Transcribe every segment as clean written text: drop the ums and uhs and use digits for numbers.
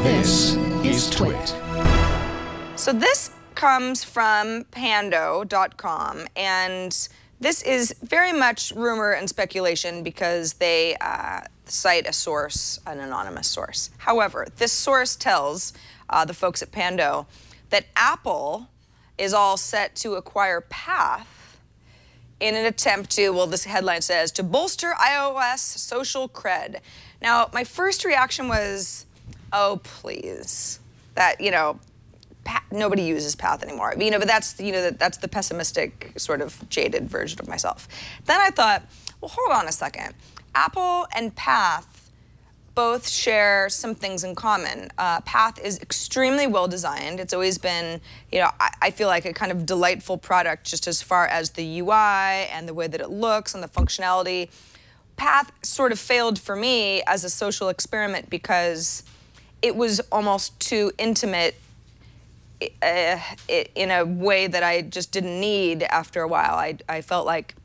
This is TWiT. So this comes from pando.com, and this is very much rumor and speculation because they cite a source, an anonymous source. However, this source tells the folks at Pando that Apple is all set to acquire Path in an attempt to, well, this headline says, to bolster iOS social cred. Now, my first reaction was, oh, please. That, nobody uses Path anymore. But that's, that's the pessimistic, sort of jaded version of myself. Then I thought, well, hold on a second. Apple and Path both share some things in common. Path is extremely well designed. It's always been, I feel like a kind of delightful product just as far as the UI and the way that it looks and the functionality. Path sort of failed for me as a social experiment because it was almost too intimate in a way that I just didn't need after a while. I felt like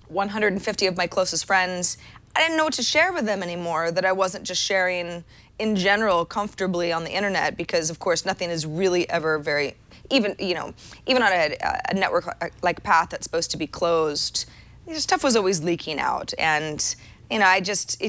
150 of my closest friends, I didn't know what to share with them anymore, that I wasn't just sharing in general comfortably on the internet, because of course nothing is really ever very, even on a network like Path that's supposed to be closed, stuff was always leaking out, and it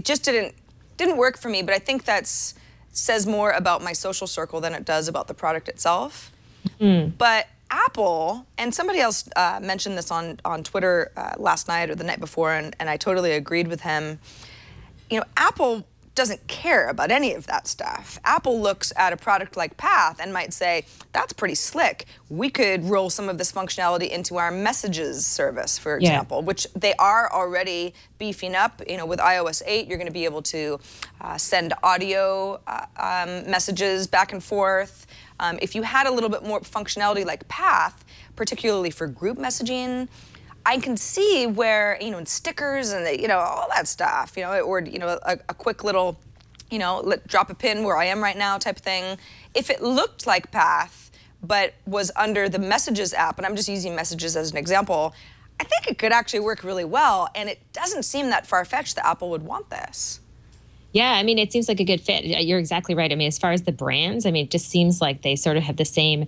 just didn't work for me. But I think that's says more about my social circle than it does about the product itself. But Apple, and somebody else mentioned this on Twitter last night or the night before, and I totally agreed with him. Apple doesn't care about any of that stuff. Apple looks at a product like Path and might say, that's pretty slick. We could roll some of this functionality into our messages service, for example, which they are already beefing up. With iOS 8, you're going to be able to send audio messages back and forth. If you had a little bit more functionality like Path, particularly for group messaging, I can see where, in stickers and, all that stuff, or, a quick little, drop a pin where I am right now type of thing. If it looked like Path, but was under the Messages app, and I'm just using Messages as an example, I think it could actually work really well, and it doesn't seem that far-fetched that Apple would want this. Yeah, it seems like a good fit. You're exactly right. As far as the brands, it just seems like they sort of have the same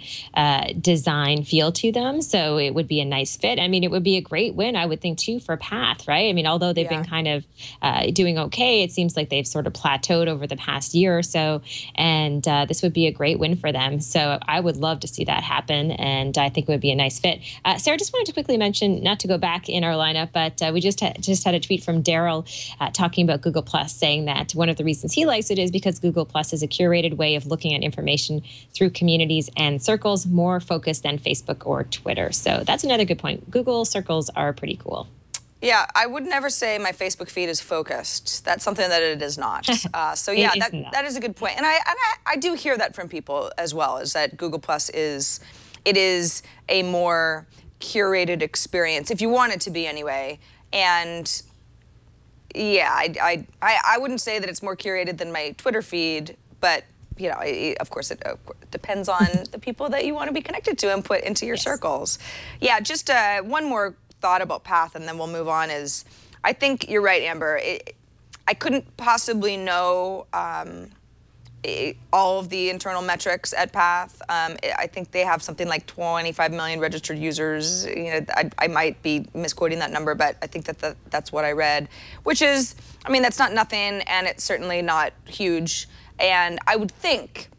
design feel to them. So it would be a nice fit. It would be a great win, I would think, too, for Path, right? Although they've been kind of doing okay, it seems like they've sort of plateaued over the past year or so. And this would be a great win for them. So I would love to see that happen. And I think it would be a nice fit. Sarah, just wanted to quickly mention, not to go back in our lineup, but we just had a tweet from Daryl talking about Google Plus, saying that one of the reasons he likes it is because Google Plus is a curated way of looking at information through communities and circles, more focused than Facebook or Twitter. So that's another good point. Google circles are pretty cool. Yeah, I would never say my Facebook feed is focused. That's something that it is not. So yeah, that is a good point. And I do hear that from people as well, is that Google Plus is a more curated experience, if you want it to be anyway. And yeah, I wouldn't say that it's more curated than my Twitter feed, but of course it depends on the people that you want to be connected to and put into your circles. Yeah, just one more thought about Path, and then we'll move on. Is I think you're right, Amber. I couldn't possibly know all of the internal metrics at Path. I think they have something like 25 million registered users. I might be misquoting that number, but I think that's what I read, which is, that's not nothing, and it's certainly not huge. And I would think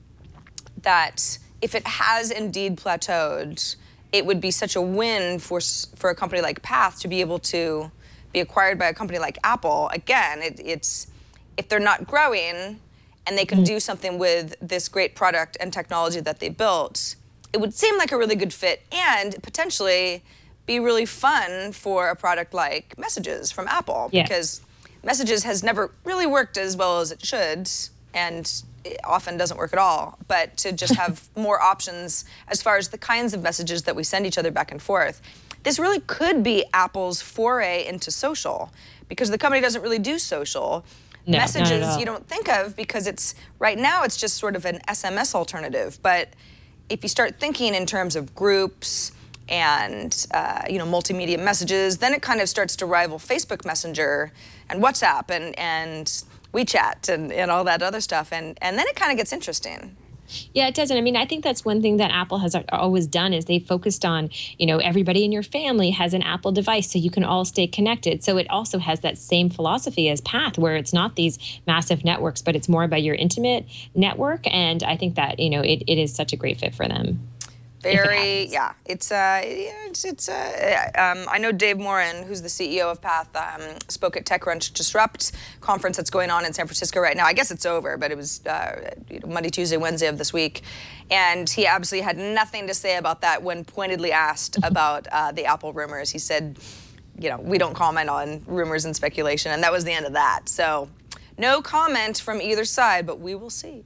that if it has indeed plateaued, it would be such a win for a company like Path to be able to be acquired by a company like Apple. Again, it's if they're not growing, and they can do something with this great product and technology that they built, it would seem like a really good fit and potentially be really fun for a product like Messages from Apple, because Messages has never really worked as well as it should, and it often doesn't work at all. But to just have more options as far as the kinds of messages that we send each other back and forth, this really could be Apple's foray into social, because the company doesn't really do social. No, Messages you don't think of, because right now it's just sort of an SMS alternative. But if you start thinking in terms of groups and multimedia messages, then it kind of starts to rival Facebook Messenger and WhatsApp and WeChat and all that other stuff, and then it kind of gets interesting. Yeah, it doesn't. I mean, I think that's one thing that Apple has always done is they focused on, everybody in your family has an Apple device so you can all stay connected. So it also has that same philosophy as Path, where it's not these massive networks, but it's more about your intimate network. And I think that, it is such a great fit for them. Very, yeah. I know Dave Morin, who's the CEO of Path, spoke at TechCrunch Disrupt conference that's going on in San Francisco right now. I guess it's over, but it was Monday, Tuesday, Wednesday of this week. And he absolutely had nothing to say about that when pointedly asked about the Apple rumors. He said, we don't comment on rumors and speculation, and that was the end of that. So no comment from either side, but we will see.